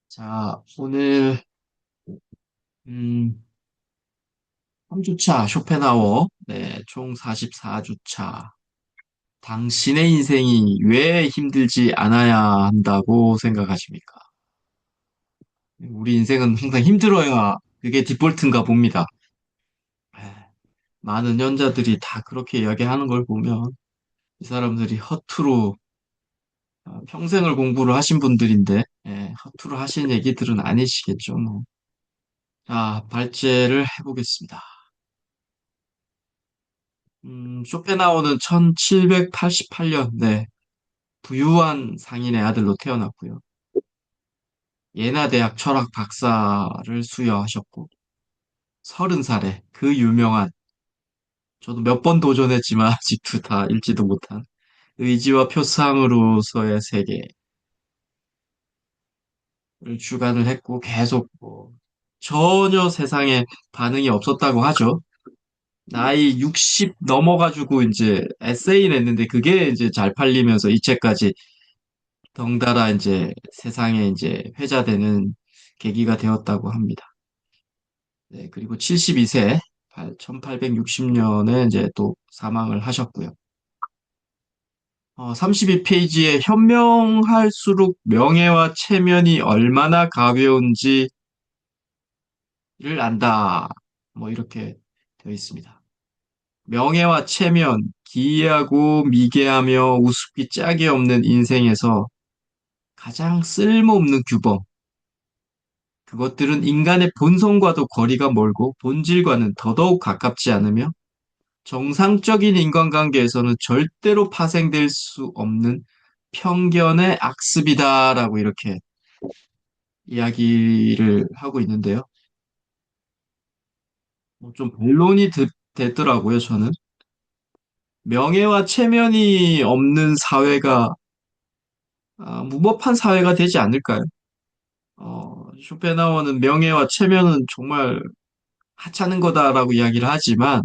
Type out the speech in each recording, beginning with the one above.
자, 오늘, 음, 3주차 쇼펜하워, 네, 총 44주차. 당신의 인생이 왜 힘들지 않아야 한다고 생각하십니까? 우리 인생은 항상 힘들어야 그게 디폴트인가 봅니다. 에, 많은 연자들이 다 그렇게 이야기하는 걸 보면 이 사람들이 허투루 평생을 공부를 하신 분들인데, 허투루 하신 얘기들은 아니시겠죠, 뭐. 자, 발제를 해보겠습니다. 쇼펜하우는 1788년, 네, 부유한 상인의 아들로 태어났고요. 예나 대학 철학 박사를 수여하셨고, 30살에 그 유명한, 저도 몇 번 도전했지만 아직도 다 읽지도 못한 의지와 표상으로서의 세계를 주관을 했고, 계속 뭐, 전혀 세상에 반응이 없었다고 하죠. 나이 60 넘어가지고 이제 에세이 냈는데 그게 이제 잘 팔리면서 이 책까지 덩달아 이제 세상에 이제 회자되는 계기가 되었다고 합니다. 네, 그리고 72세, 1860년에 이제 또 사망을 하셨고요. 32페이지에 현명할수록 명예와 체면이 얼마나 가벼운지를 안다. 뭐 이렇게 되어 있습니다. 명예와 체면, 기이하고 미개하며 우습기 짝이 없는 인생에서 가장 쓸모없는 규범, 그것들은 인간의 본성과도 거리가 멀고 본질과는 더더욱 가깝지 않으며 정상적인 인간관계에서는 절대로 파생될 수 없는 편견의 악습이다라고 이렇게 이야기를 하고 있는데요. 뭐좀 반론이 됐더라고요, 저는. 명예와 체면이 없는 사회가 무법한 사회가 되지 않을까요? 쇼펜하우어는 명예와 체면은 정말 하찮은 거다라고 이야기를 하지만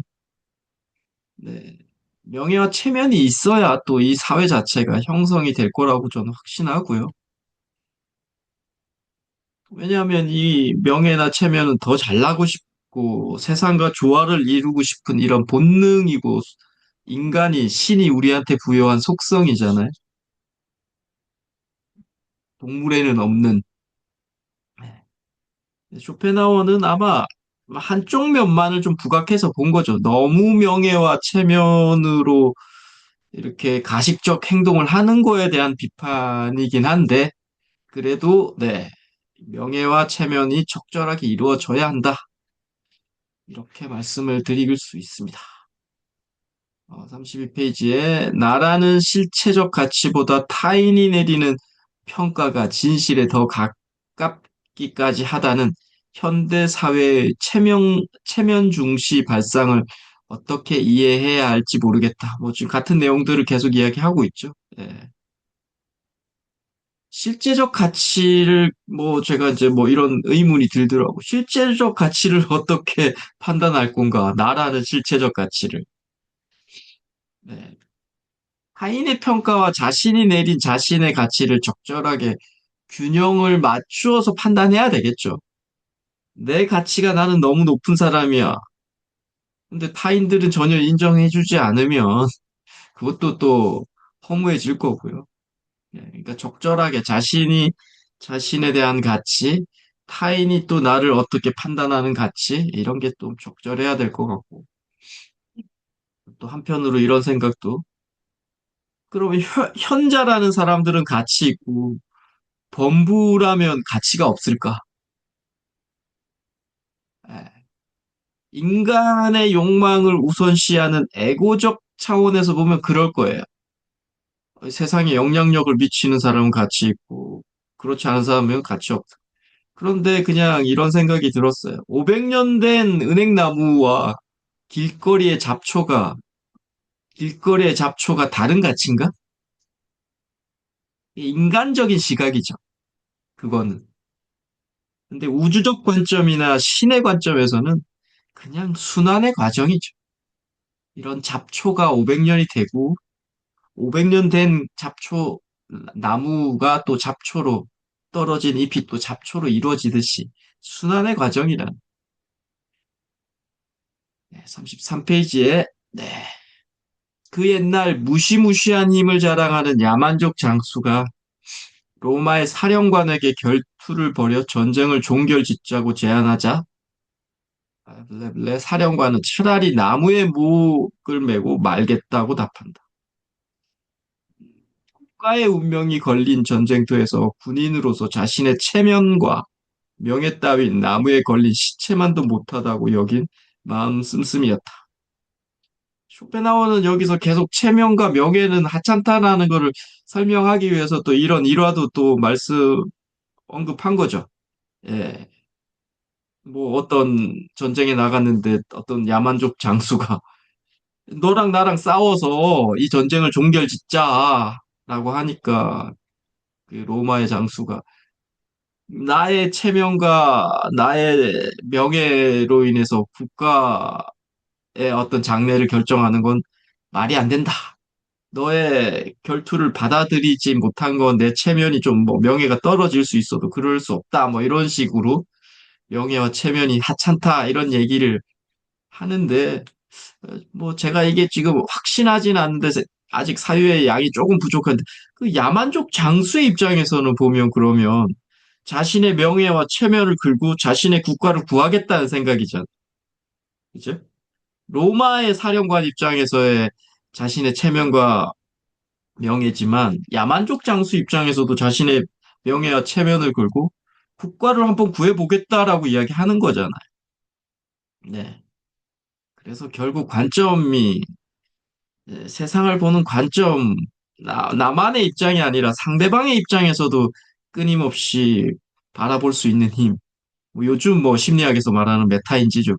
네. 명예와 체면이 있어야 또 이 사회 자체가 형성이 될 거라고 저는 확신하고요. 왜냐하면 이 명예나 체면은 더 잘나고 싶고 세상과 조화를 이루고 싶은 이런 본능이고 인간이 신이 우리한테 부여한 속성이잖아요. 동물에는 없는. 네. 쇼펜하우어는 아마 한쪽 면만을 좀 부각해서 본 거죠. 너무 명예와 체면으로 이렇게 가식적 행동을 하는 거에 대한 비판이긴 한데, 그래도, 네, 명예와 체면이 적절하게 이루어져야 한다. 이렇게 말씀을 드릴 수 있습니다. 32페이지에 나라는 실체적 가치보다 타인이 내리는 평가가 진실에 더 가깝기까지 하다는 현대 사회의 체면 중시 발상을 어떻게 이해해야 할지 모르겠다. 뭐 지금 같은 내용들을 계속 이야기하고 있죠. 예. 실제적 가치를 뭐 제가 이제 뭐 이런 의문이 들더라고. 실제적 가치를 어떻게 판단할 건가? 나라는 실체적 가치를. 네. 타인의 평가와 자신이 내린 자신의 가치를 적절하게 균형을 맞추어서 판단해야 되겠죠. 내 가치가 나는 너무 높은 사람이야. 근데 타인들은 전혀 인정해주지 않으면 그것도 또 허무해질 거고요. 예, 그러니까 적절하게 자신에 대한 가치, 타인이 또 나를 어떻게 판단하는 가치, 이런 게 또 적절해야 될 것 같고. 또 한편으로 이런 생각도, 그러면 현자라는 사람들은 가치 있고, 범부라면 가치가 없을까? 예. 인간의 욕망을 우선시하는 에고적 차원에서 보면 그럴 거예요. 세상에 영향력을 미치는 사람은 가치 있고, 그렇지 않은 사람은 가치 없다. 그런데 그냥 이런 생각이 들었어요. 500년 된 은행나무와 길거리의 잡초가, 길거리의 잡초가 다른 가치인가? 인간적인 시각이죠. 그거는. 근데 우주적 관점이나 신의 관점에서는 그냥 순환의 과정이죠. 이런 잡초가 500년이 되고, 500년 된 잡초, 나무가 또 잡초로 떨어진 잎이 또 잡초로 이루어지듯이 순환의 과정이란. 네, 33페이지에 네. 그 옛날 무시무시한 힘을 자랑하는 야만족 장수가 로마의 사령관에게 결투를 벌여 전쟁을 종결짓자고 제안하자 블레블레 사령관은 차라리 나무에 목을 메고 말겠다고 답한다. 국가의 운명이 걸린 전쟁터에서 군인으로서 자신의 체면과 명예 따윈 나무에 걸린 시체만도 못하다고 여긴 마음 씀씀이었다. 쇼펜하우어는 여기서 계속 체면과 명예는 하찮다라는 것을 설명하기 위해서 또 이런 일화도 또 언급한 거죠. 예. 뭐 어떤 전쟁에 나갔는데 어떤 야만족 장수가 너랑 나랑 싸워서 이 전쟁을 종결짓자라고 하니까 그 로마의 장수가 나의 체면과 나의 명예로 인해서 국가의 어떤 장래를 결정하는 건 말이 안 된다. 너의 결투를 받아들이지 못한 건 내 체면이 좀 뭐 명예가 떨어질 수 있어도 그럴 수 없다. 뭐 이런 식으로 명예와 체면이 하찮다. 이런 얘기를 하는데 뭐 제가 이게 지금 확신하진 않는데 아직 사유의 양이 조금 부족한데 그 야만족 장수의 입장에서는 보면 그러면 자신의 명예와 체면을 걸고 자신의 국가를 구하겠다는 생각이잖아. 그죠? 로마의 사령관 입장에서의 자신의 체면과 명예지만 야만족 장수 입장에서도 자신의 명예와 체면을 걸고 국가를 한번 구해보겠다라고 이야기하는 거잖아요. 네. 그래서 결국 관점이 세상을 보는 관점, 나만의 입장이 아니라 상대방의 입장에서도 끊임없이 바라볼 수 있는 힘. 뭐 요즘 뭐 심리학에서 말하는 메타인지죠.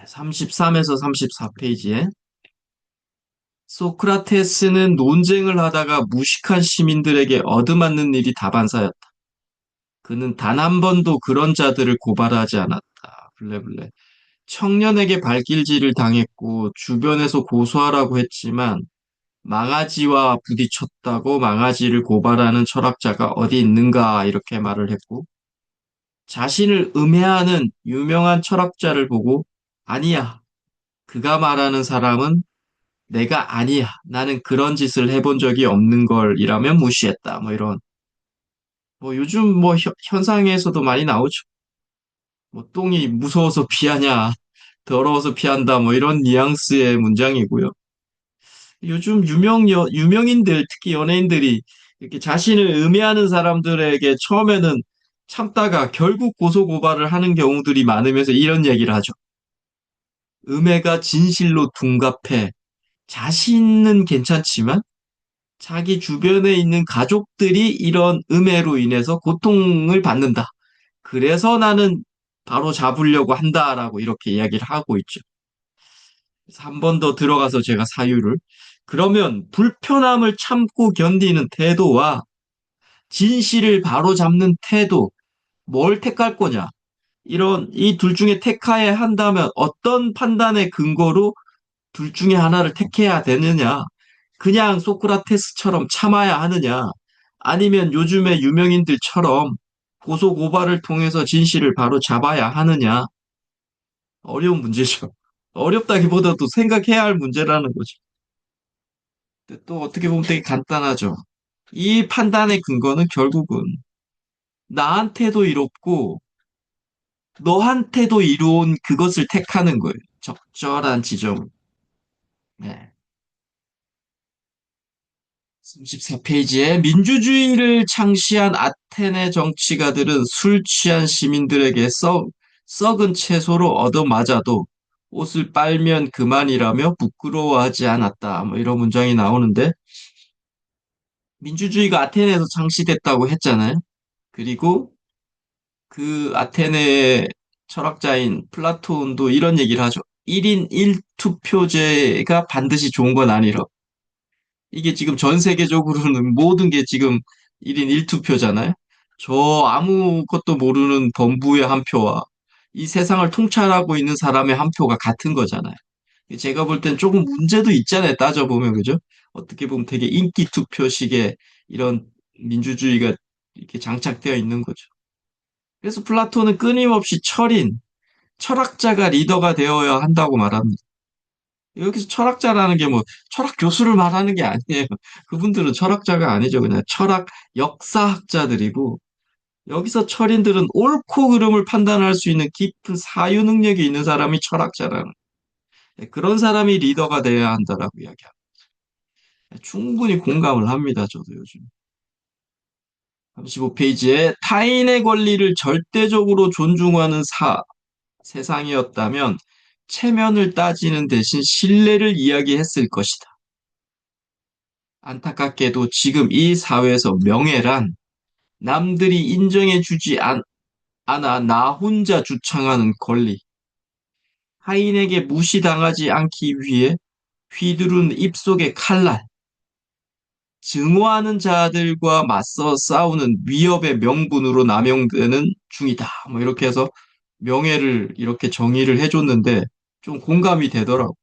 33에서 34페이지에 소크라테스는 논쟁을 하다가 무식한 시민들에게 얻어맞는 일이 다반사였다. 그는 단 한 번도 그런 자들을 고발하지 않았다. 블레블레. 청년에게 발길질을 당했고 주변에서 고소하라고 했지만 망아지와 부딪혔다고 망아지를 고발하는 철학자가 어디 있는가 이렇게 말을 했고 자신을 음해하는 유명한 철학자를 보고 아니야. 그가 말하는 사람은 내가 아니야. 나는 그런 짓을 해본 적이 없는 걸이라면 무시했다. 뭐 이런 뭐 요즘 뭐 현상에서도 많이 나오죠. 뭐 똥이 무서워서 피하냐, 더러워서 피한다. 뭐 이런 뉘앙스의 문장이고요. 요즘 유명인들, 특히 연예인들이 이렇게 자신을 음해하는 사람들에게 처음에는 참다가 결국 고소고발을 하는 경우들이 많으면서 이런 얘기를 하죠. 음해가 진실로 둔갑해. 자신은 괜찮지만 자기 주변에 있는 가족들이 이런 음해로 인해서 고통을 받는다. 그래서 나는 바로 잡으려고 한다라고 이렇게 이야기를 하고 있죠. 한 번 더 들어가서 제가 사유를. 그러면 불편함을 참고 견디는 태도와 진실을 바로잡는 태도, 뭘 택할 거냐? 이런 이 둘 중에 택해야 한다면 어떤 판단의 근거로 둘 중에 하나를 택해야 되느냐? 그냥 소크라테스처럼 참아야 하느냐? 아니면 요즘의 유명인들처럼 고소고발을 통해서 진실을 바로 잡아야 하느냐? 어려운 문제죠. 어렵다기보다도 생각해야 할 문제라는 거죠. 근데 또 어떻게 보면 되게 간단하죠. 이 판단의 근거는 결국은 나한테도 이롭고 너한테도 이로운 그것을 택하는 거예요. 적절한 지점. 네. 34페이지에 민주주의를 창시한 아테네 정치가들은 술 취한 시민들에게 썩은 채소로 얻어맞아도 옷을 빨면 그만이라며 부끄러워하지 않았다. 뭐 이런 문장이 나오는데 민주주의가 아테네에서 창시됐다고 했잖아요. 그리고 그 아테네 철학자인 플라톤도 이런 얘기를 하죠. 1인 1투표제가 반드시 좋은 건 아니라. 이게 지금 전 세계적으로는 모든 게 지금 1인 1투표잖아요. 저 아무것도 모르는 범부의 한 표와 이 세상을 통찰하고 있는 사람의 한 표가 같은 거잖아요. 제가 볼 땐 조금 문제도 있잖아요. 따져보면, 그죠? 어떻게 보면 되게 인기 투표식의 이런 민주주의가 이렇게 장착되어 있는 거죠. 그래서 플라톤은 끊임없이 철학자가 리더가 되어야 한다고 말합니다. 여기서 철학자라는 게 뭐 철학 교수를 말하는 게 아니에요. 그분들은 철학자가 아니죠. 그냥 철학 역사학자들이고 여기서 철인들은 옳고 그름을 판단할 수 있는 깊은 사유 능력이 있는 사람이 철학자라는 그런 사람이 리더가 되어야 한다라고 이야기합니다. 충분히 공감을 합니다. 저도 요즘. 35페이지에 타인의 권리를 절대적으로 존중하는 세상이었다면 체면을 따지는 대신 신뢰를 이야기했을 것이다. 안타깝게도 지금 이 사회에서 명예란 남들이 인정해주지 않아 나 혼자 주창하는 권리, 타인에게 무시당하지 않기 위해 휘두른 입속의 칼날, 증오하는 자들과 맞서 싸우는 위협의 명분으로 남용되는 중이다. 뭐 이렇게 해서 명예를 이렇게 정의를 해줬는데 좀 공감이 되더라고.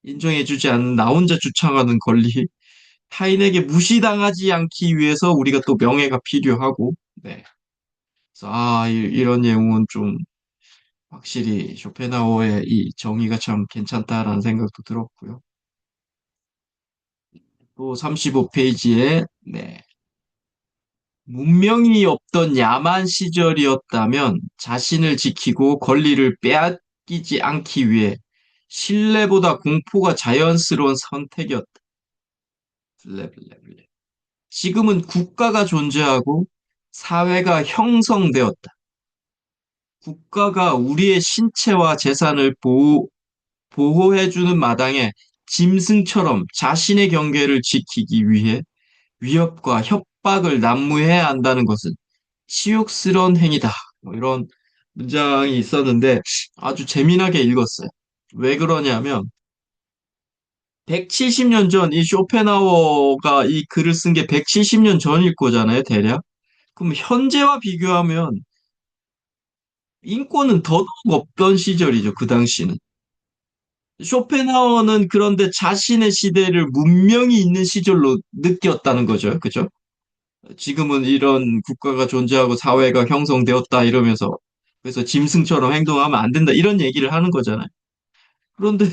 인정해주지 않는 나 혼자 주창하는 권리, 타인에게 무시당하지 않기 위해서 우리가 또 명예가 필요하고, 네. 그래서 이런 내용은 좀 확실히 쇼펜하우어의 이 정의가 참 괜찮다라는 생각도 들었고요. 또 35페이지에 네. 문명이 없던 야만 시절이었다면 자신을 지키고 권리를 빼앗기지 않기 위해 신뢰보다 공포가 자연스러운 선택이었다. 블레블레블레. 지금은 국가가 존재하고 사회가 형성되었다. 국가가 우리의 신체와 재산을 보호해주는 마당에 짐승처럼 자신의 경계를 지키기 위해 위협과 협박을 난무해야 한다는 것은 치욕스러운 행위다. 뭐 이런 문장이 있었는데 아주 재미나게 읽었어요. 왜 그러냐면 170년 전 이 쇼펜하우어가 이 글을 쓴 게 170년 전일 거잖아요, 대략. 그럼 현재와 비교하면 인권은 더더욱 없던 시절이죠, 그 당시는. 쇼펜하우어는 그런데 자신의 시대를 문명이 있는 시절로 느꼈다는 거죠. 그죠? 지금은 이런 국가가 존재하고 사회가 형성되었다 이러면서 그래서 짐승처럼 행동하면 안 된다 이런 얘기를 하는 거잖아요. 그런데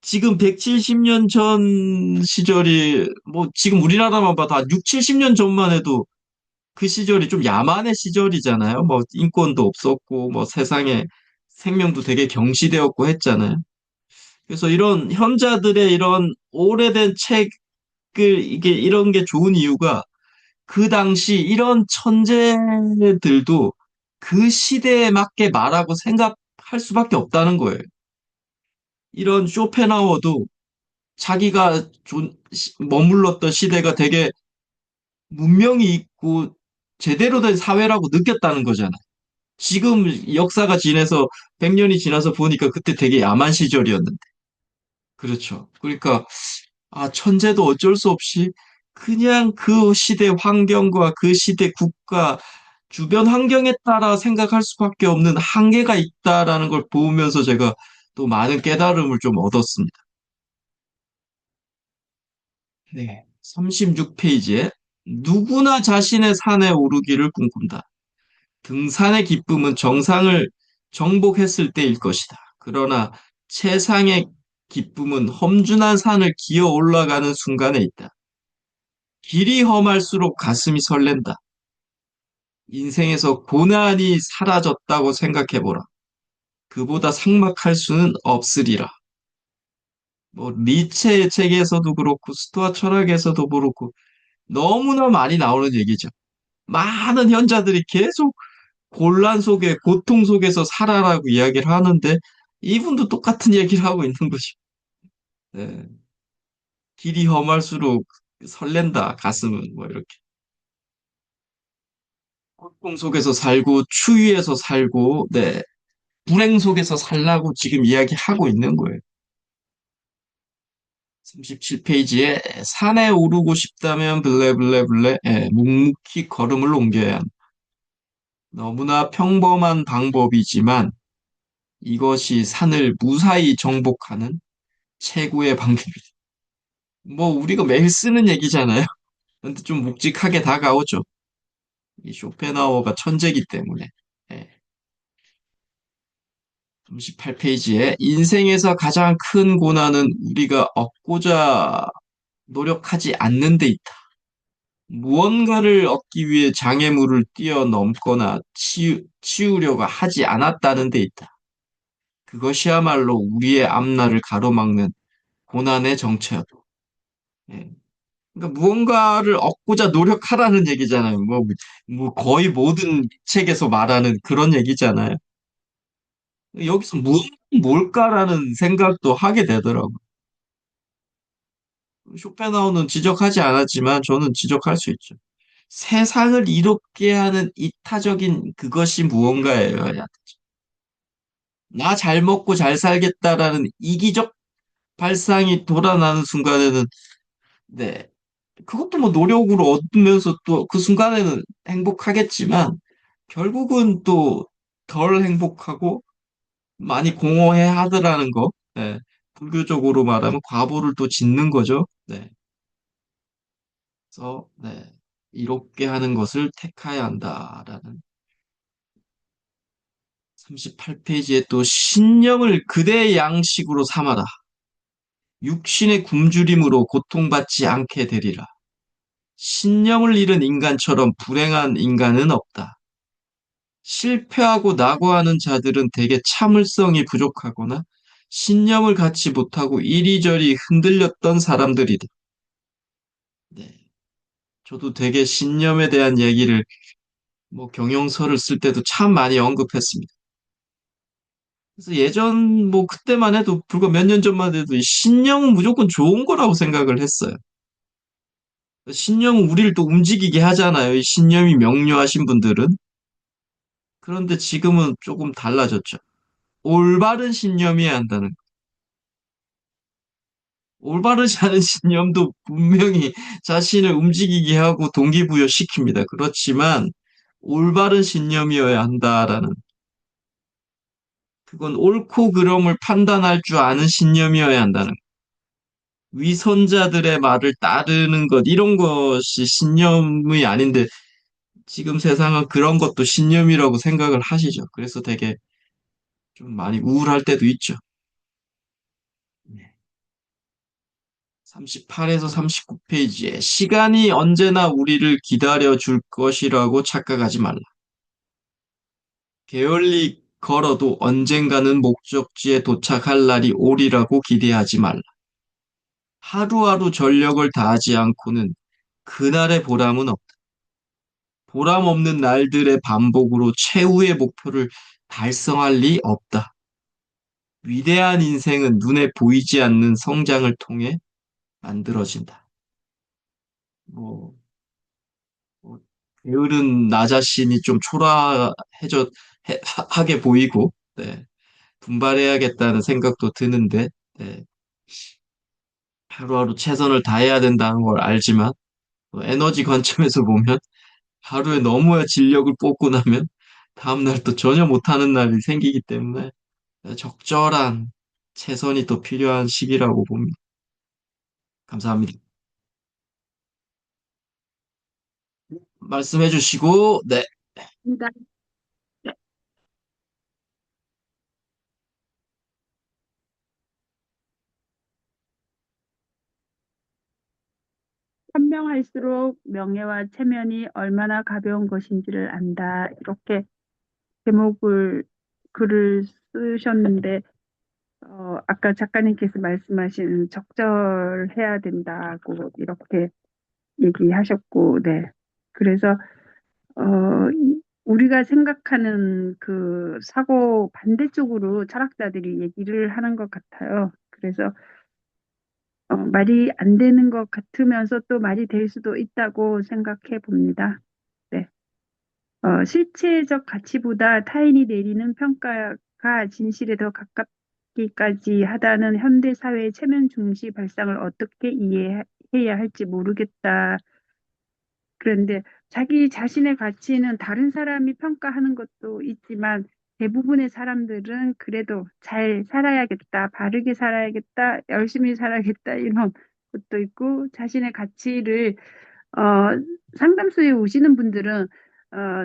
지금 170년 전 시절이 뭐 지금 우리나라만 봐도 한 6, 70년 전만 해도 그 시절이 좀 야만의 시절이잖아요. 뭐 인권도 없었고 뭐 세상에 생명도 되게 경시되었고 했잖아요. 그래서 이런 현자들의 이런 오래된 책을 이게 이런 게 좋은 이유가 그 당시 이런 천재들도 그 시대에 맞게 말하고 생각할 수밖에 없다는 거예요. 이런 쇼펜하우어도 자기가 머물렀던 시대가 되게 문명이 있고 제대로 된 사회라고 느꼈다는 거잖아요. 지금 역사가 지나서 100년이 지나서 보니까 그때 되게 야만 시절이었는데. 그렇죠. 그러니까 천재도 어쩔 수 없이 그냥 그 시대 환경과 그 시대 국가 주변 환경에 따라 생각할 수밖에 없는 한계가 있다라는 걸 보면서 제가 또 많은 깨달음을 좀 얻었습니다. 네. 36페이지에 누구나 자신의 산에 오르기를 꿈꾼다. 등산의 기쁨은 정상을 정복했을 때일 것이다. 그러나 최상의 기쁨은 험준한 산을 기어 올라가는 순간에 있다. 길이 험할수록 가슴이 설렌다. 인생에서 고난이 사라졌다고 생각해보라. 그보다 삭막할 수는 없으리라. 뭐 니체의 책에서도 그렇고 스토아 철학에서도 그렇고 너무나 많이 나오는 얘기죠. 많은 현자들이 계속 곤란 속에 고통 속에서 살아라고 이야기를 하는데 이분도 똑같은 얘기를 하고 있는 거죠. 네. 길이 험할수록 설렌다 가슴은 뭐 이렇게 고통 속에서 살고 추위에서 살고 네 불행 속에서 살라고 지금 이야기하고 있는 거예요. 37페이지에 산에 오르고 싶다면 블레블레블레 묵묵히 걸음을 옮겨야 한다. 너무나 평범한 방법이지만 이것이 산을 무사히 정복하는 최고의 방법. 뭐 우리가 매일 쓰는 얘기잖아요. 근데 좀 묵직하게 다가오죠. 이 쇼펜하우어가 천재기 때문에. 네. 38페이지에 인생에서 가장 큰 고난은 우리가 얻고자 노력하지 않는 데 있다. 무언가를 얻기 위해 장애물을 뛰어넘거나 치우려고 하지 않았다는 데 있다. 그것이야말로 우리의 앞날을 가로막는 고난의 정체다. 예. 그러니까 무언가를 얻고자 노력하라는 얘기잖아요. 뭐 거의 모든 책에서 말하는 그런 얘기잖아요. 여기서 뭘까라는 생각도 하게 되더라고요. 쇼펜하우는 지적하지 않았지만 저는 지적할 수 있죠. 세상을 이롭게 하는 이타적인 그것이 무언가예요. 나 잘 먹고 잘 살겠다라는 이기적 발상이 돌아나는 순간에는, 네, 그것도 뭐 노력으로 얻으면서 또 그 순간에는 행복하겠지만, 결국은 또 덜 행복하고 많이 공허해 하더라는 거, 네, 불교적으로 말하면 과보를 또 짓는 거죠. 네, 그래서, 네, 이롭게 하는 것을 택해야 한다라는 38페이지에 또 신념을 그대의 양식으로 삼아라. 육신의 굶주림으로 고통받지 않게 되리라. 신념을 잃은 인간처럼 불행한 인간은 없다. 실패하고 낙오하는 자들은 대개 참을성이 부족하거나 신념을 갖지 못하고 이리저리 흔들렸던 사람들이다. 네. 저도 되게 신념에 대한 얘기를 뭐 경영서를 쓸 때도 참 많이 언급했습니다. 그래서 예전 뭐 그때만 해도 불과 몇 년 전만 해도 이 신념은 무조건 좋은 거라고 생각을 했어요. 신념은 우리를 또 움직이게 하잖아요. 이 신념이 명료하신 분들은. 그런데 지금은 조금 달라졌죠. 올바른 신념이어야 한다는. 올바르지 않은 신념도 분명히 자신을 움직이게 하고 동기부여 시킵니다. 그렇지만 올바른 신념이어야 한다라는. 그건 옳고 그름을 판단할 줄 아는 신념이어야 한다는. 위선자들의 말을 따르는 것, 이런 것이 신념이 아닌데 지금 세상은 그런 것도 신념이라고 생각을 하시죠. 그래서 되게 좀 많이 우울할 때도 있죠. 네. 38에서 39페이지에 시간이 언제나 우리를 기다려 줄 것이라고 착각하지 말라. 게을리 걸어도 언젠가는 목적지에 도착할 날이 오리라고 기대하지 말라. 하루하루 전력을 다하지 않고는 그날의 보람은 없다. 보람 없는 날들의 반복으로 최후의 목표를 달성할 리 없다. 위대한 인생은 눈에 보이지 않는 성장을 통해 만들어진다. 뭐, 뭐 게으른 나 자신이 좀 초라해져 하게 보이고, 네, 분발해야겠다는 생각도 드는데, 네, 하루하루 최선을 다해야 된다는 걸 알지만, 또 에너지 관점에서 보면 하루에 너무 진력을 쏟고 나면 다음날 또 전혀 못하는 날이 생기기 때문에 적절한 최선이 또 필요한 시기라고 봅니다. 감사합니다. 말씀해 주시고, 네. 현명할수록 명예와 체면이 얼마나 가벼운 것인지를 안다. 이렇게 제목을 글을 쓰셨는데 아까 작가님께서 말씀하신 적절해야 된다고 이렇게 얘기하셨고, 네. 그래서 우리가 생각하는 그 사고 반대쪽으로 철학자들이 얘기를 하는 것 같아요. 그래서 말이 안 되는 것 같으면서 또 말이 될 수도 있다고 생각해 봅니다. 네. 실체적 가치보다 타인이 내리는 평가가 진실에 더 가깝기까지 하다는 현대 사회의 체면 중시 발상을 어떻게 이해해야 할지 모르겠다. 그런데 자기 자신의 가치는 다른 사람이 평가하는 것도 있지만 대부분의 사람들은 그래도 잘 살아야겠다, 바르게 살아야겠다, 열심히 살아야겠다, 이런 것도 있고, 자신의 가치를, 어, 상담소에 오시는 분들은,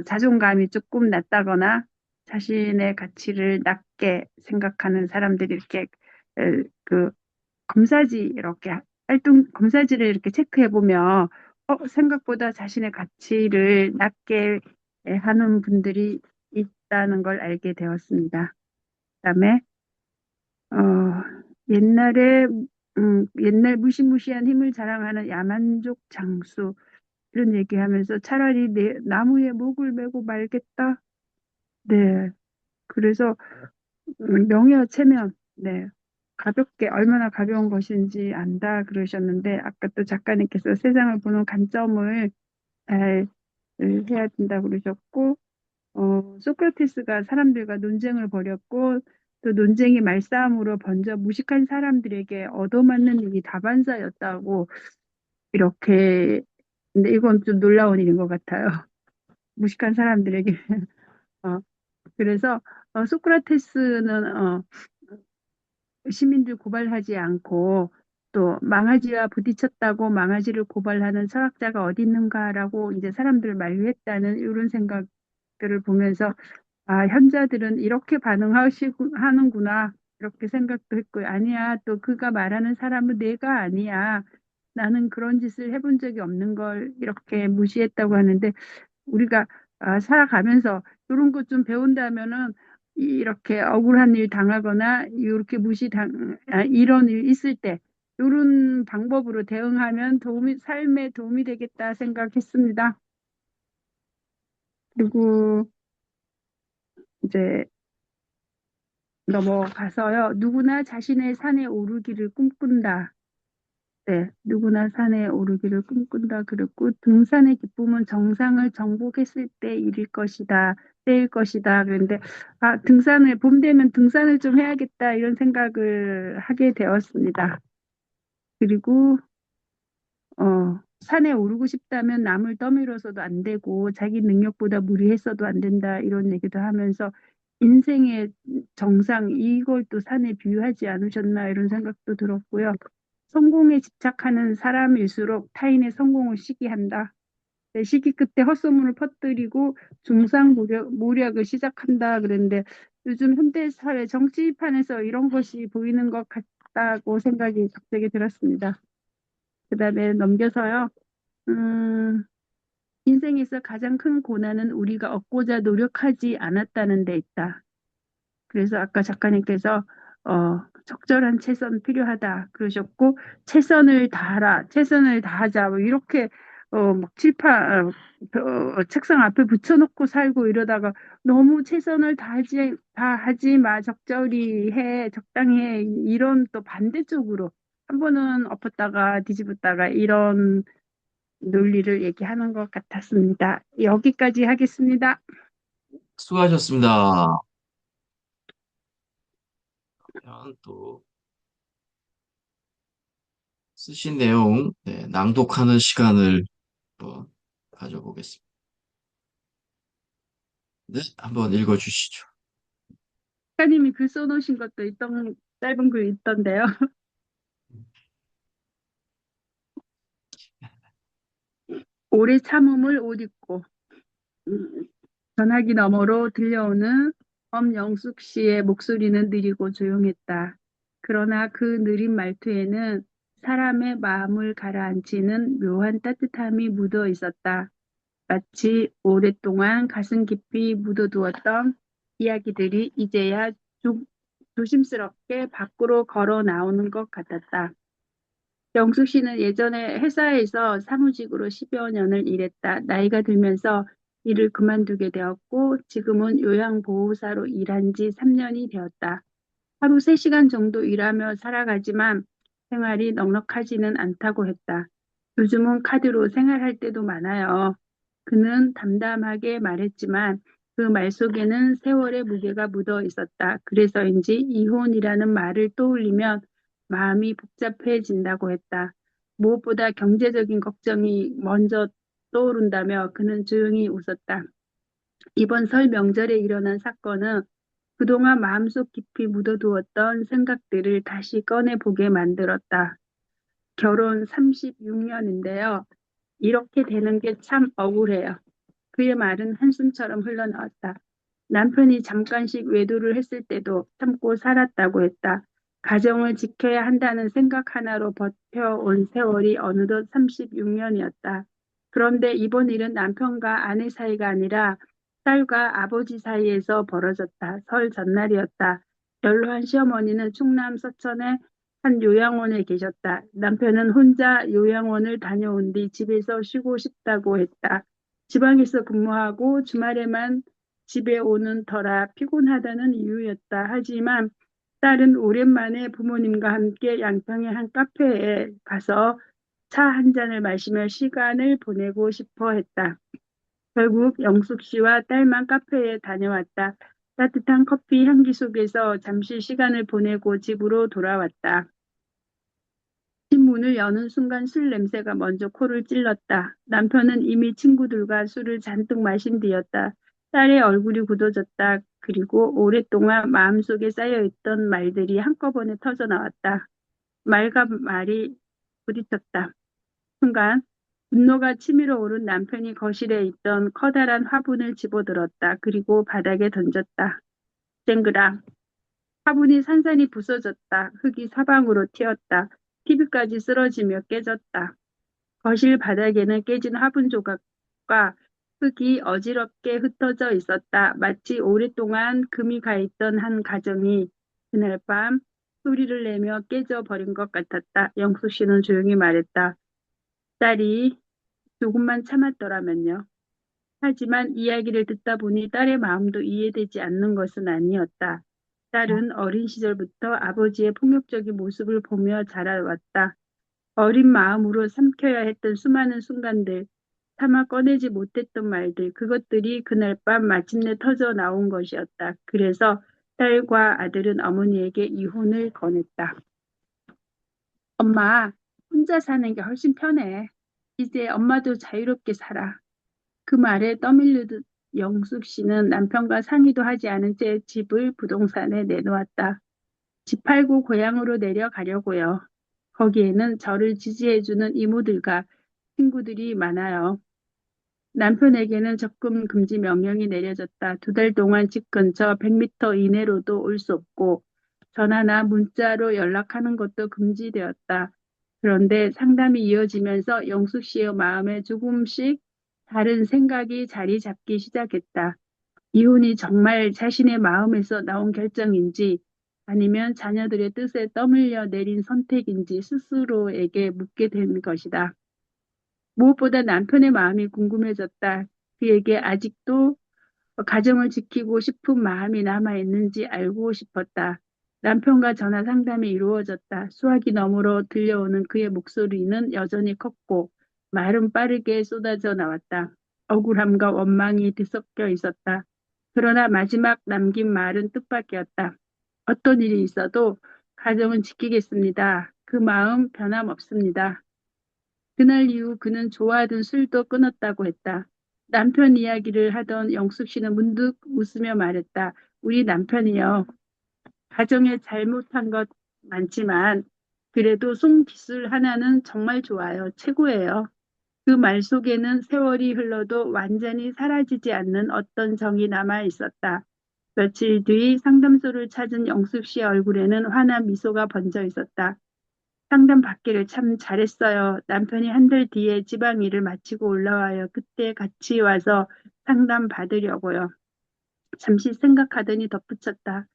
자존감이 조금 낮다거나, 자신의 가치를 낮게 생각하는 사람들이 이렇게, 그, 검사지, 이렇게, 검사지를 이렇게 체크해 보면, 생각보다 자신의 가치를 낮게 하는 분들이 있다는 걸 알게 되었습니다. 그다음에 어, 옛날에 옛날 무시무시한 힘을 자랑하는 야만족 장수 이런 얘기하면서 차라리 내 나무에 목을 메고 말겠다. 네. 그래서 명예와 체면, 네. 가볍게 얼마나 가벼운 것인지 안다 그러셨는데 아까 또 작가님께서 세상을 보는 관점을 잘 해야 된다 그러셨고 소크라테스가 사람들과 논쟁을 벌였고 또 논쟁이 말싸움으로 번져 무식한 사람들에게 얻어맞는 일이 다반사였다고 이렇게 근데 이건 좀 놀라운 일인 것 같아요. 무식한 사람들에게 어, 그래서 소크라테스는 시민들 고발하지 않고 또 망아지와 부딪혔다고 망아지를 고발하는 철학자가 어디 있는가라고 이제 사람들을 만류했다는 이런 생각들을 보면서 아, 현자들은 이렇게 하는구나. 이렇게 생각도 했고요. 아니야. 또 그가 말하는 사람은 내가 아니야. 나는 그런 짓을 해본 적이 없는 걸 이렇게 무시했다고 하는데 우리가 살아가면서 이런 것 좀 배운다면은 이렇게 억울한 일 당하거나 이렇게 이런 일 있을 때 이런 방법으로 대응하면 삶에 도움이 되겠다 생각했습니다. 그리고 이제 넘어가서요. 누구나 자신의 산에 오르기를 꿈꾼다. 네, 누구나 산에 오르기를 꿈꾼다. 그랬고 등산의 기쁨은 정상을 정복했을 때 일일 것이다. 때일 것이다. 그런데 봄 되면 등산을 좀 해야겠다 이런 생각을 하게 되었습니다. 그리고 산에 오르고 싶다면 남을 떠밀어서도 안 되고 자기 능력보다 무리했어도 안 된다 이런 얘기도 하면서 인생의 정상 이걸 또 산에 비유하지 않으셨나 이런 생각도 들었고요. 성공에 집착하는 사람일수록 타인의 성공을 시기한다. 네, 시기 끝에 헛소문을 퍼뜨리고 중상모략을 시작한다 그랬는데 요즘 현대사회 정치판에서 이런 것이 보이는 것 같다고 생각이 갑자기 들었습니다. 그 다음에 넘겨서요. 음, 인생에서 가장 큰 고난은 우리가 얻고자 노력하지 않았다는 데 있다. 그래서 아까 작가님께서 적절한 최선 필요하다 그러셨고 최선을 다하라, 최선을 다하자 뭐 이렇게 막 책상 앞에 붙여놓고 살고 이러다가 너무 최선을 다하지 마, 적절히 해, 적당히 해 이런 또 반대쪽으로 한 번은 엎었다가 뒤집었다가 이런 논리를 얘기하는 것 같았습니다. 여기까지 하겠습니다. 수고하셨습니다. 그러면 또 쓰신 내용, 네, 낭독하는 시간을 한번 가져보겠습니다. 네, 한번 읽어주시죠. 작가님이 글 써놓으신 것도 짧은 글 있던데요. 오래 참음을 옷 입고 음, 전화기 너머로 들려오는 엄영숙 씨의 목소리는 느리고 조용했다. 그러나 그 느린 말투에는 사람의 마음을 가라앉히는 묘한 따뜻함이 묻어 있었다. 마치 오랫동안 가슴 깊이 묻어두었던 이야기들이 이제야 조심스럽게 밖으로 걸어 나오는 것 같았다. 영숙 씨는 예전에 회사에서 사무직으로 10여 년을 일했다. 나이가 들면서 일을 그만두게 되었고 지금은 요양보호사로 일한 지 3년이 되었다. 하루 3시간 정도 일하며 살아가지만 생활이 넉넉하지는 않다고 했다. 요즘은 카드로 생활할 때도 많아요. 그는 담담하게 말했지만 그 말 속에는 세월의 무게가 묻어 있었다. 그래서인지 이혼이라는 말을 떠올리면 마음이 복잡해진다고 했다. 무엇보다 경제적인 걱정이 먼저 떠오른다며 그는 조용히 웃었다. 이번 설 명절에 일어난 사건은 그동안 마음속 깊이 묻어두었던 생각들을 다시 꺼내보게 만들었다. 결혼 36년인데요. 이렇게 되는 게 참 억울해요. 그의 말은 한숨처럼 흘러나왔다. 남편이 잠깐씩 외도를 했을 때도 참고 살았다고 했다. 가정을 지켜야 한다는 생각 하나로 버텨온 세월이 어느덧 36년이었다. 그런데 이번 일은 남편과 아내 사이가 아니라 딸과 아버지 사이에서 벌어졌다. 설 전날이었다. 연로한 시어머니는 충남 서천의 한 요양원에 계셨다. 남편은 혼자 요양원을 다녀온 뒤 집에서 쉬고 싶다고 했다. 지방에서 근무하고 주말에만 집에 오는 터라 피곤하다는 이유였다. 하지만 딸은 오랜만에 부모님과 함께 양평의 한 카페에 가서 차 한 잔을 마시며 시간을 보내고 싶어 했다. 결국 영숙 씨와 딸만 카페에 다녀왔다. 따뜻한 커피 향기 속에서 잠시 시간을 보내고 집으로 돌아왔다. 집 문을 여는 순간 술 냄새가 먼저 코를 찔렀다. 남편은 이미 친구들과 술을 잔뜩 마신 뒤였다. 딸의 얼굴이 굳어졌다. 그리고 오랫동안 마음속에 쌓여있던 말들이 한꺼번에 터져나왔다. 말과 말이 부딪혔다. 순간 분노가 치밀어 오른 남편이 거실에 있던 커다란 화분을 집어들었다. 그리고 바닥에 던졌다. 쨍그랑. 화분이 산산이 부서졌다. 흙이 사방으로 튀었다. TV까지 쓰러지며 깨졌다. 거실 바닥에는 깨진 화분 조각과 흙이 어지럽게 흩어져 있었다. 마치 오랫동안 금이 가 있던 한 가정이 그날 밤 소리를 내며 깨져 버린 것 같았다. 영숙 씨는 조용히 말했다. 딸이 조금만 참았더라면요. 하지만 이야기를 듣다 보니 딸의 마음도 이해되지 않는 것은 아니었다. 딸은 어린 시절부터 아버지의 폭력적인 모습을 보며 자라왔다. 어린 마음으로 삼켜야 했던 수많은 순간들, 차마 꺼내지 못했던 말들, 그것들이 그날 밤 마침내 터져 나온 것이었다. 그래서 딸과 아들은 어머니에게 이혼을 권했다. 엄마, 혼자 사는 게 훨씬 편해. 이제 엄마도 자유롭게 살아. 그 말에 떠밀리듯 영숙 씨는 남편과 상의도 하지 않은 채 집을 부동산에 내놓았다. 집 팔고 고향으로 내려가려고요. 거기에는 저를 지지해주는 이모들과 친구들이 많아요. 남편에게는 접근 금지 명령이 내려졌다. 2달 동안 집 근처 100m 이내로도 올 수 없고 전화나 문자로 연락하는 것도 금지되었다. 그런데 상담이 이어지면서 영숙 씨의 마음에 조금씩 다른 생각이 자리 잡기 시작했다. 이혼이 정말 자신의 마음에서 나온 결정인지 아니면 자녀들의 뜻에 떠밀려 내린 선택인지 스스로에게 묻게 된 것이다. 무엇보다 남편의 마음이 궁금해졌다. 그에게 아직도 가정을 지키고 싶은 마음이 남아있는지 알고 싶었다. 남편과 전화 상담이 이루어졌다. 수화기 너머로 들려오는 그의 목소리는 여전히 컸고 말은 빠르게 쏟아져 나왔다. 억울함과 원망이 뒤섞여 있었다. 그러나 마지막 남긴 말은 뜻밖이었다. 어떤 일이 있어도 가정은 지키겠습니다. 그 마음 변함없습니다. 그날 이후 그는 좋아하던 술도 끊었다고 했다. 남편 이야기를 하던 영숙 씨는 문득 웃으며 말했다. 우리 남편이요. 가정에 잘못한 것 많지만 그래도 송기술 하나는 정말 좋아요. 최고예요. 그 말 속에는 세월이 흘러도 완전히 사라지지 않는 어떤 정이 남아 있었다. 며칠 뒤 상담소를 찾은 영숙 씨 얼굴에는 환한 미소가 번져 있었다. 상담 받기를 참 잘했어요. 남편이 한 달 뒤에 지방 일을 마치고 올라와요. 그때 같이 와서 상담 받으려고요. 잠시 생각하더니 덧붙였다.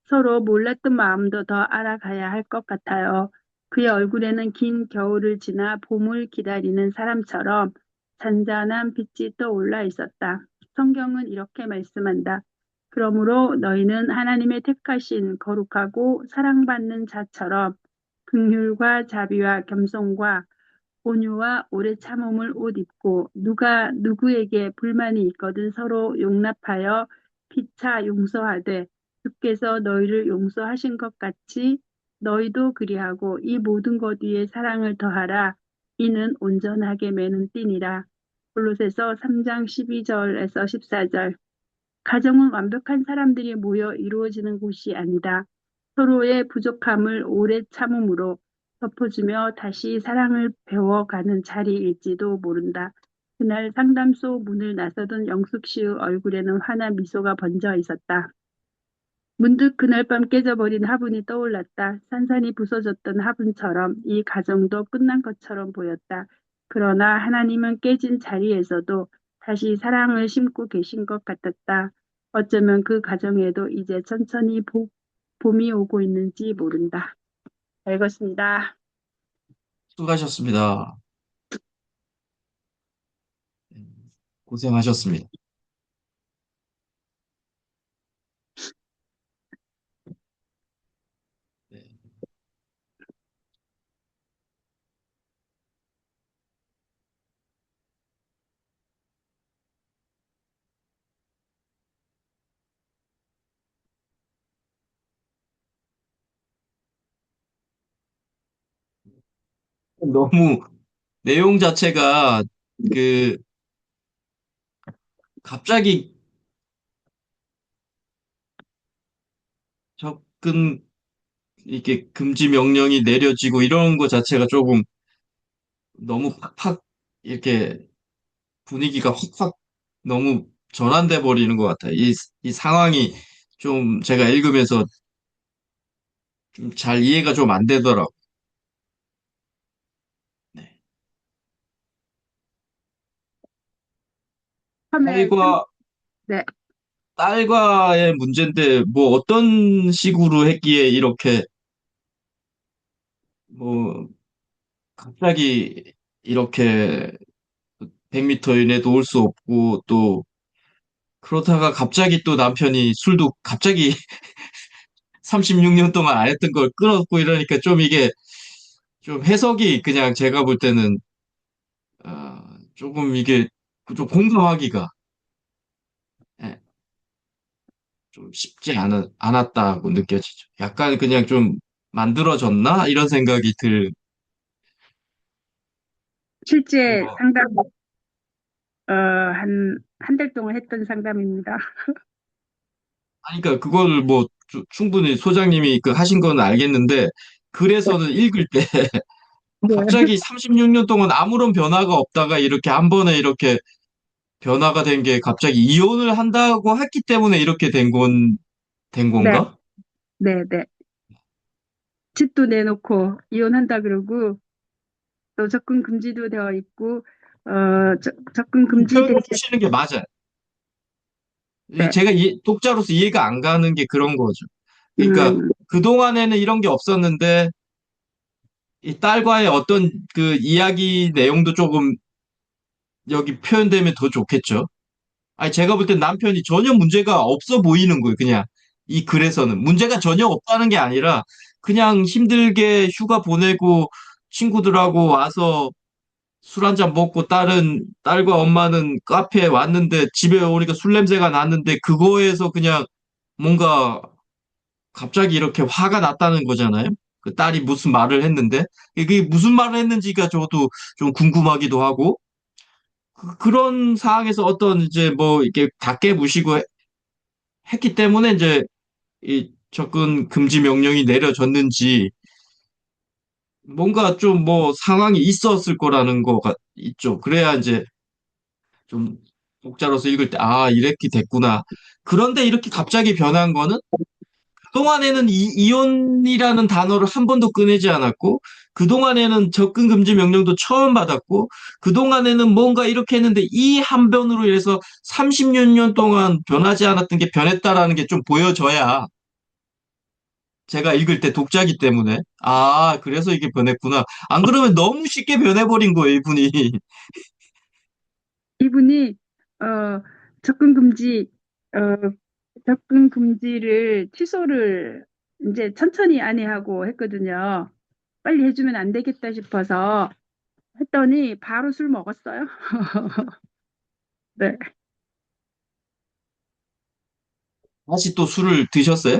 서로 몰랐던 마음도 더 알아가야 할 것 같아요. 그의 얼굴에는 긴 겨울을 지나 봄을 기다리는 사람처럼 잔잔한 빛이 떠올라 있었다. 성경은 이렇게 말씀한다. 그러므로 너희는 하나님의 택하신 거룩하고 사랑받는 자처럼 긍휼과 자비와 겸손과 온유와 오래 참음을 옷 입고 누가 누구에게 불만이 있거든 서로 용납하여 피차 용서하되 주께서 너희를 용서하신 것 같이 너희도 그리하고 이 모든 것 위에 사랑을 더하라. 이는 온전하게 매는 띠니라. 골로새서 3장 12절에서 14절. 가정은 완벽한 사람들이 모여 이루어지는 곳이 아니다. 서로의 부족함을 오래 참음으로 덮어주며 다시 사랑을 배워가는 자리일지도 모른다. 그날 상담소 문을 나서던 영숙 씨의 얼굴에는 환한 미소가 번져 있었다. 문득 그날 밤 깨져버린 화분이 떠올랐다. 산산이 부서졌던 화분처럼 이 가정도 끝난 것처럼 보였다. 그러나 하나님은 깨진 자리에서도 다시 사랑을 심고 계신 것 같았다. 어쩌면 그 가정에도 이제 천천히 봄이 오고 있는지 모른다. 잘 읽었습니다. 수고하셨습니다. 네, 고생하셨습니다. 네. 너무 내용 자체가 그 갑자기 접근 이렇게 금지 명령이 내려지고 이런 거 자체가 조금 너무 팍팍 이렇게 분위기가 확확 너무 전환돼 버리는 것 같아요. 이 상황이 좀 제가 읽으면서 좀 잘 이해가 좀 안 되더라고요. 네. 처음에 딸과 네, 딸과의 문제인데 뭐 어떤 식으로 했기에 이렇게 뭐 갑자기 이렇게 100m 이내도 올 수 없고 또 그러다가 갑자기 또 남편이 술도 갑자기 36년 동안 안 했던 걸 끊었고 이러니까 좀 이게 좀 해석이 그냥 제가 볼 때는 조금 이게 좀 공감하기가 예, 좀 쉽지 않았다고 느껴지죠. 약간 그냥 좀 만들어졌나? 이런 생각이 들, 실제 들고. 상담 한 달 동안 했던 상담입니다. 아니, 그러니까 그걸 뭐 충분히 소장님이 그 하신 건 알겠는데, 글에서는 읽을 때 네. 갑자기 36년 동안 아무런 변화가 없다가 이렇게 한 번에 이렇게 변화가 된 게 갑자기 이혼을 한다고 했기 때문에 이렇게 된 네, 건가? 네, 네. 집도 내놓고 이혼한다 그러고 또 접근 금지도 되어 있고 접근 그렇게 금지된 표현해 주시는 게 맞아요. 네. 제가 독자로서 이해가 안 가는 게 그런 거죠. 그러니까 음, 그동안에는 이런 게 없었는데 이 딸과의 어떤 그 이야기 내용도 조금 여기 표현되면 더 좋겠죠. 아니 제가 볼 땐 남편이 전혀 문제가 없어 보이는 거예요. 그냥 이 글에서는 문제가 전혀 없다는 게 아니라 그냥 힘들게 휴가 보내고 친구들하고 와서 술 한잔 먹고 딸과 엄마는 카페에 왔는데 집에 오니까 술 냄새가 났는데 그거에서 그냥 뭔가 갑자기 이렇게 화가 났다는 거잖아요. 그 딸이 무슨 말을 했는데 그게 무슨 말을 했는지가 저도 좀 궁금하기도 하고 그런 상황에서 어떤 이제 뭐 이렇게 닫게 무시고 했기 때문에 이제 이 접근 금지 명령이 내려졌는지 뭔가 좀 뭐 상황이 있었을 거라는 거가 있죠. 그래야 이제 좀 독자로서 읽을 때 아, 이렇게 됐구나. 그런데 이렇게 갑자기 변한 거는 그동안에는 이혼이라는 단어를 한 번도 꺼내지 않았고, 그동안에는 접근 금지 명령도 처음 받았고, 그동안에는 뭔가 이렇게 했는데, 이 한 변으로 인해서 30년 동안 변하지 않았던 게 변했다라는 게 좀 보여져야, 제가 읽을 때 독자기 때문에, 아, 그래서 이게 변했구나. 안 그러면 너무 쉽게 변해버린 거예요, 이분이. 이분이 어, 접근 금지 어, 접근 금지를 취소를 이제 천천히 안내하고 했거든요. 빨리 해주면 안 되겠다 싶어서 했더니 바로 술 먹었어요. 네, 다시 또 술을 드셨어요?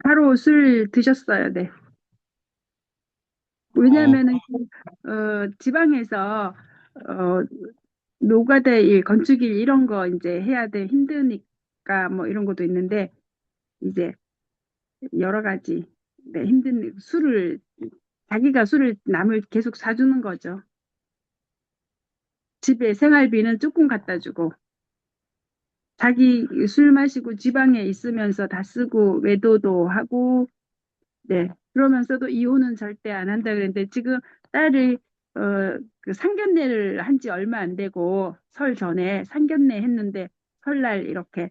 바로 술 드셨어요. 네. 어, 왜냐하면은 지방에서 어, 노가다 일, 건축일 이런 거 이제 해야 돼 힘드니까 할까 뭐 이런 것도 있는데 이제 여러 가지 힘든 술을 자기가 술을 남을 계속 사주는 거죠. 집에 생활비는 조금 갖다 주고 자기 술 마시고 지방에 있으면서 다 쓰고 외도도 하고 네 그러면서도 이혼은 절대 안 한다 그랬는데 지금 딸이 그 상견례를 한지 얼마 안 되고 설 전에 상견례 했는데 설날 이렇게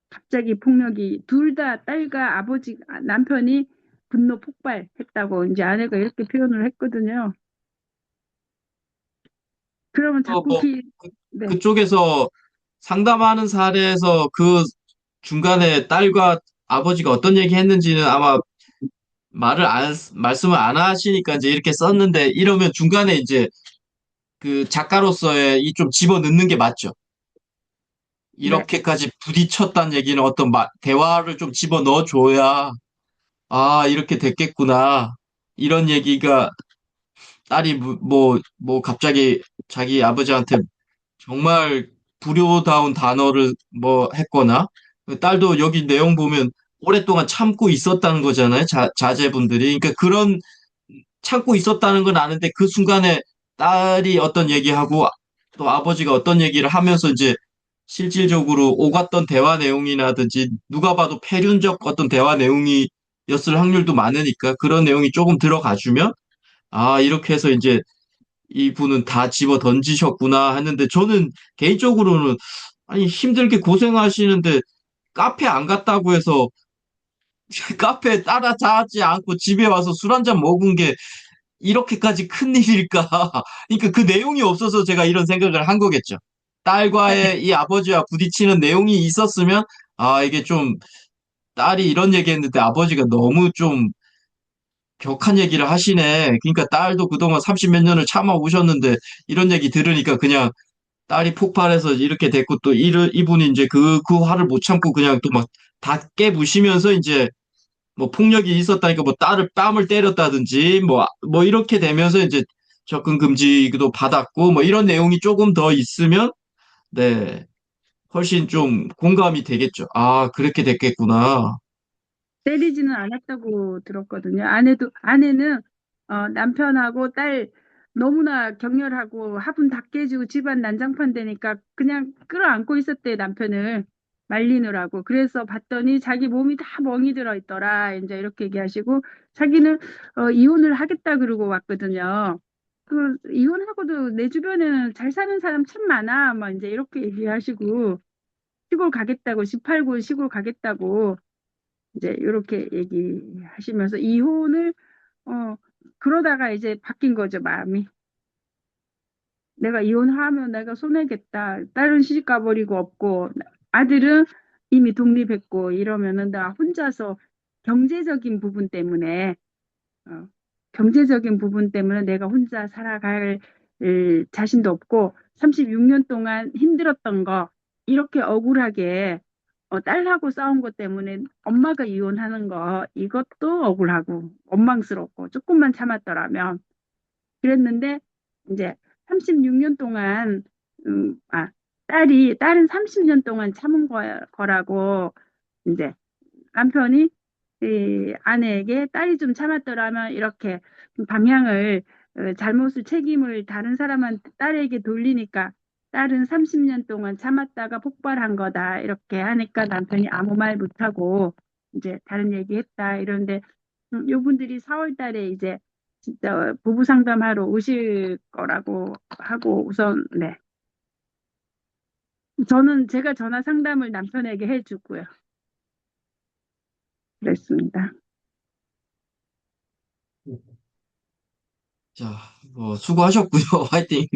갑자기 폭력이 둘 다 딸과 아버지 남편이 분노 폭발했다고 이제 아내가 이렇게 표현을 했거든요. 그러면 자꾸 뭐 네, 그쪽에서 상담하는 사례에서 그 중간에 딸과 아버지가 어떤 얘기 했는지는 아마 말씀을 안 하시니까 이제 이렇게 썼는데 이러면 중간에 이제 그 작가로서의 이 좀 집어넣는 게 맞죠. 네, 이렇게까지 부딪혔다는 얘기는 어떤 대화를 좀 집어넣어 줘야 아, 이렇게 됐겠구나. 이런 얘기가 딸이 뭐 갑자기 자기 아버지한테 정말 불효다운 단어를 뭐 했거나 그 딸도 여기 내용 보면 오랫동안 참고 있었다는 거잖아요. 자제분들이. 그러니까 그런 참고 있었다는 건 아는데 그 순간에 딸이 어떤 얘기하고 또 아버지가 어떤 얘기를 하면서 이제 실질적으로 오갔던 대화 내용이라든지 누가 봐도 패륜적 어떤 대화 내용이었을 확률도 많으니까 그런 내용이 조금 들어가 주면 아, 이렇게 해서 이제 이분은 다 집어 던지셨구나 했는데 저는 개인적으로는 아니 힘들게 고생하시는데 카페 안 갔다고 해서 카페 따라자지 않고 집에 와서 술 한 잔 먹은 게 이렇게까지 큰 일일까? 그러니까 그 내용이 없어서 제가 이런 생각을 한 거겠죠. 네. 딸과의 이 아버지와 부딪히는 내용이 있었으면 아 이게 좀 딸이 이런 얘기했는데 아버지가 너무 좀 격한 얘기를 하시네. 그러니까 딸도 그동안 30 몇 년을 참아 오셨는데 이런 얘기 들으니까 그냥 딸이 폭발해서 이렇게 됐고 또 이분이 이제 그 화를 못 참고 그냥 또 막 다 깨부시면서 이제 뭐 폭력이 있었다니까 뭐 딸을 뺨을 때렸다든지 뭐 이렇게 되면서 이제 접근 금지도 받았고 뭐 이런 내용이 조금 더 있으면 네 훨씬 좀 공감이 되겠죠. 아 그렇게 됐겠구나. 때리지는 않았다고 들었거든요. 아내는 남편하고 딸 너무나 격렬하고 화분 다 깨지고 집안 난장판 되니까 그냥 끌어안고 있었대 남편을 말리느라고. 그래서 봤더니 자기 몸이 다 멍이 들어 있더라. 이제 이렇게 얘기하시고 자기는 이혼을 하겠다 그러고 왔거든요. 그 이혼하고도 내 주변에는 잘 사는 사람 참 많아. 막 이제 이렇게 얘기하시고 시골 가겠다고 집 팔고 시골 가겠다고 이제 이렇게 얘기하시면서 이혼을 어 그러다가 이제 바뀐 거죠 마음이. 내가 이혼하면 내가 손해겠다. 딸은 시집 가버리고 없고 아들은 이미 독립했고 이러면은 나 혼자서 경제적인 부분 때문에 어, 경제적인 부분 때문에 내가 혼자 살아갈 자신도 없고 36년 동안 힘들었던 거 이렇게 억울하게 딸하고 싸운 것 때문에 엄마가 이혼하는 거 이것도 억울하고 원망스럽고 조금만 참았더라면 그랬는데 이제 36년 동안 딸은 30년 동안 참은 거라고 이제 남편이 이 아내에게 딸이 좀 참았더라면 이렇게 방향을 잘못을 책임을 다른 사람한테 딸에게 돌리니까 딸은 30년 동안 참았다가 폭발한 거다 이렇게 하니까 남편이 아무 말 못하고 이제 다른 얘기했다 이런데 요분들이 4월 달에 이제 진짜 부부 상담하러 오실 거라고 하고 우선 네 저는 제가 전화 상담을 남편에게 해주고요 그랬습니다. 자, 뭐 수고하셨고요. 화이팅.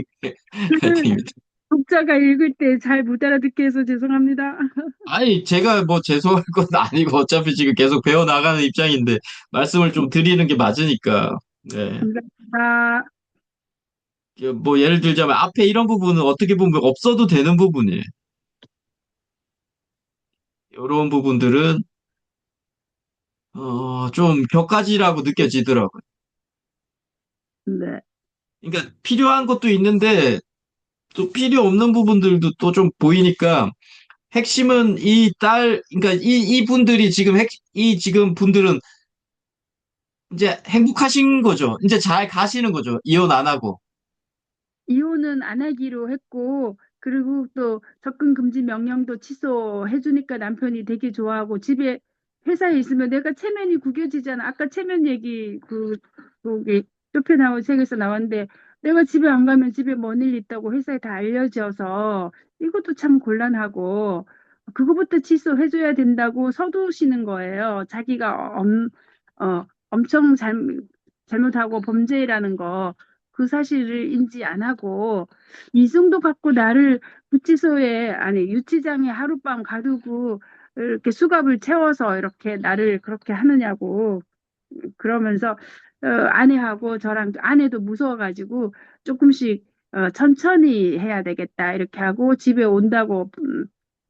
화이팅입니다. 독자가 읽을 때 잘 못 알아듣게 해서 죄송합니다. 아니, 제가 뭐 죄송할 건 아니고 어차피 지금 계속 배워나가는 입장인데 말씀을 좀 드리는 게 맞으니까. 네. 감사합니다. 뭐 예를 들자면 앞에 이런 부분은 어떻게 보면 없어도 되는 부분이에요. 이런 부분들은 좀 격가지라고 느껴지더라고요. 네, 그러니까 필요한 것도 있는데 또 필요 없는 부분들도 또 좀 보이니까 핵심은 그러니까 이 분들이 지금 이 지금 분들은 이제 행복하신 거죠. 이제 잘 가시는 거죠. 이혼 안 하고. 이혼은 안 하기로 했고, 그리고 또 접근 금지 명령도 취소해 주니까 남편이 되게 좋아하고, 집에 회사에 있으면 내가 체면이 구겨지잖아. 아까 체면 얘기 거기 쇼펜하우어 책에서 나왔는데, 내가 집에 안 가면 집에 뭔 일 있다고 회사에 다 알려져서 이것도 참 곤란하고, 그거부터 취소해 줘야 된다고 서두시는 거예요. 자기가 엄청 잘못하고 범죄라는 거. 그 사실을 인지 안 하고 이승도 갖고 나를 구치소에 아니 유치장에 하룻밤 가두고 이렇게 수갑을 채워서 이렇게 나를 그렇게 하느냐고 그러면서 아내하고 저랑 아내도 무서워가지고 조금씩 천천히 해야 되겠다 이렇게 하고 집에 온다고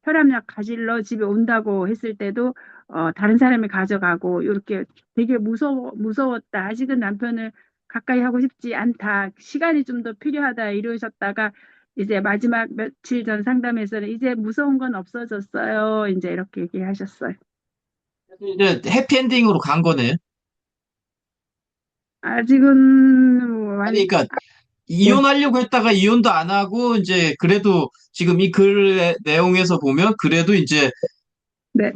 혈압약 가질러 집에 온다고 했을 때도 다른 사람이 가져가고 이렇게 되게 무서웠다. 아직은 남편을 가까이 하고 싶지 않다. 시간이 좀 더 필요하다 이러셨다가 이제 마지막 며칠 전 상담에서는 이제 무서운 건 없어졌어요. 이제 이렇게 얘기하셨어요. 이제 해피엔딩으로 간 거네요. 아직은 아니, 그러니까 네, 이혼하려고 했다가 이혼도 안 하고 이제 그래도 지금 이 글의 내용에서 보면 그래도 이제 네,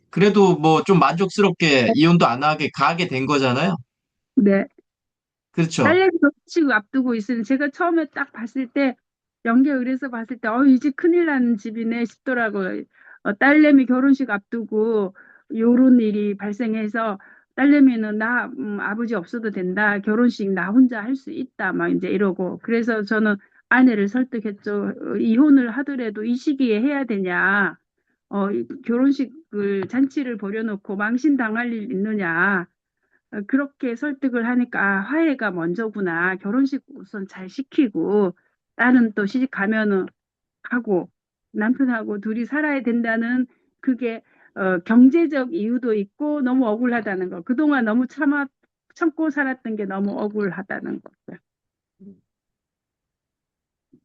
그래도 뭐 좀 만족스럽게 이혼도 안 하게 가게 된 거잖아요. 네. 그렇죠. 딸내미 결혼식 앞두고 있으니 제가 처음에 딱 봤을 때 연계을에서 봤을 때 이제 큰일 나는 집이네 싶더라고요. 딸내미 결혼식 앞두고 요런 일이 발생해서 딸내미는 나 아버지 없어도 된다. 결혼식 나 혼자 할 수 있다. 막 이제 이러고 그래서 저는 아내를 설득했죠. 이혼을 하더라도 이 시기에 해야 되냐. 결혼식을 잔치를 벌여놓고 망신당할 일 있느냐. 그렇게 설득을 하니까 화해가 먼저구나. 결혼식 우선 잘 시키고 딸은 또 시집 가면은 가고 남편하고 둘이 살아야 된다는 그게 경제적 이유도 있고 너무 억울하다는 거. 그동안 너무 참고 살았던 게 너무 억울하다는 거.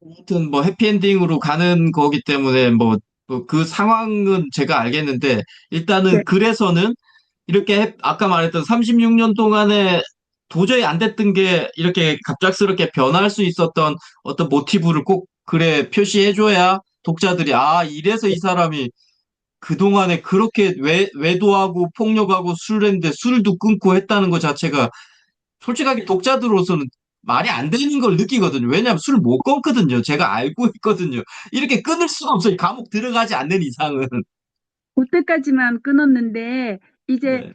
아무튼 뭐 해피엔딩으로 가는 거기 때문에 뭐 그 상황은 제가 알겠는데 네, 일단은 그래서는 이렇게 아까 말했던 36년 동안에 도저히 안 됐던 게 이렇게 갑작스럽게 변할 수 있었던 어떤 모티브를 꼭 그래 표시해줘야 독자들이 아 이래서 이 사람이 그동안에 그렇게 외도하고 폭력하고 술을 했는데 술도 끊고 했다는 것 자체가 솔직하게 독자들로서는 말이 안 되는 걸 느끼거든요. 왜냐하면 술 못 끊거든요. 제가 알고 있거든요. 이렇게 끊을 수가 없어요. 감옥 들어가지 않는 이상은. 그때까지만 끊었는데 이제 네.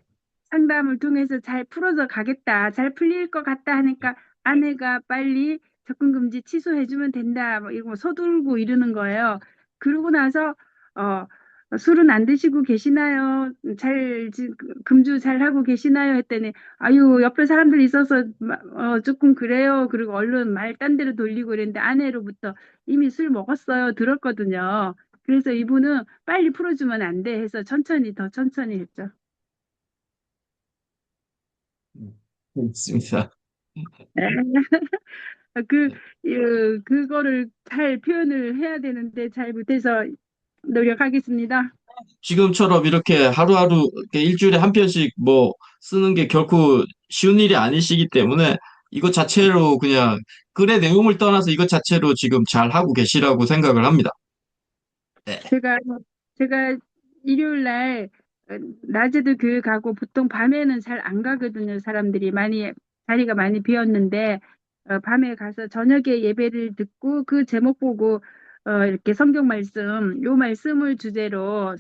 상담을 통해서 잘 풀어져 가겠다, 잘 풀릴 것 같다 하니까 아내가 빨리 접근금지 취소해주면 된다, 뭐 이거 서둘고 이러는 거예요. 그러고 나서 어, 술은 안 드시고 계시나요? 금주 잘 하고 계시나요? 했더니 아유 옆에 사람들 있어서 조금 그래요. 그리고 얼른 말 딴 데로 돌리고 이랬는데 아내로부터 이미 술 먹었어요. 들었거든요. 그래서 이분은 빨리 풀어주면 안 돼 해서 더 천천히 했죠. 있습니다. 그, 그거를 잘 표현을 해야 되는데 잘 못해서 노력하겠습니다. 지금처럼 이렇게 하루하루 이렇게 일주일에 한 편씩 뭐 쓰는 게 결코 쉬운 일이 아니시기 때문에 이것 자체로 그냥 글의 내용을 떠나서 이것 자체로 지금 잘 하고 계시라고 생각을 합니다. 네. 제가, 제가 일요일 날 낮에도 교회 가고 보통 밤에는 잘 안 가거든요. 사람들이 자리가 많이 비었는데 밤에 가서 저녁에 예배를 듣고 그 제목 보고 이렇게 성경 말씀, 요 말씀을 주제로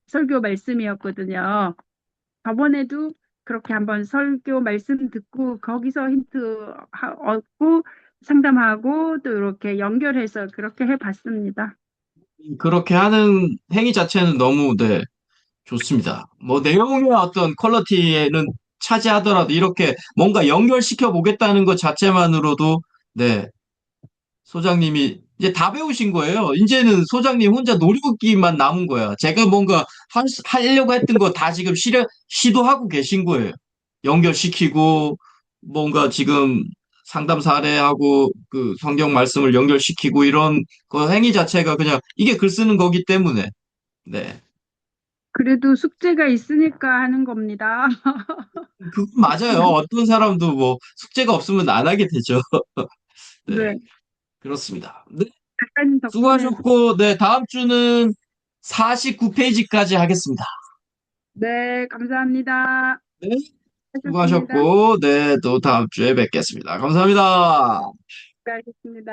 설교 말씀이었거든요. 저번에도 그렇게 한번 설교 말씀 듣고 거기서 힌트 얻고 상담하고 또 이렇게 연결해서 그렇게 해봤습니다. 그렇게 하는 행위 자체는 너무 네, 좋습니다. 뭐 내용의 어떤 퀄리티에는 차지하더라도 이렇게 뭔가 연결시켜 보겠다는 것 자체만으로도 네, 소장님이 이제 다 배우신 거예요. 이제는 소장님 혼자 노력기만 남은 거야. 제가 뭔가 하려고 했던 거 다 지금 시도하고 계신 거예요. 연결시키고 뭔가 지금 상담 사례하고 그 성경 말씀을 연결시키고 이런 그 행위 자체가 그냥 이게 글 쓰는 거기 때문에 네. 그래도 숙제가 있으니까 하는 겁니다. 그건 맞아요. 어떤 사람도 뭐 숙제가 없으면 안 하게 되죠. 네, 네, 그렇습니다. 네, 작가님 덕분에 수고하셨고, 네, 다음 주는 49페이지까지 하겠습니다. 네, 감사합니다. 네, 하셨습니다. 수고하셨고, 네, 또 다음 주에 뵙겠습니다. 감사합니다. 수고하셨습니다.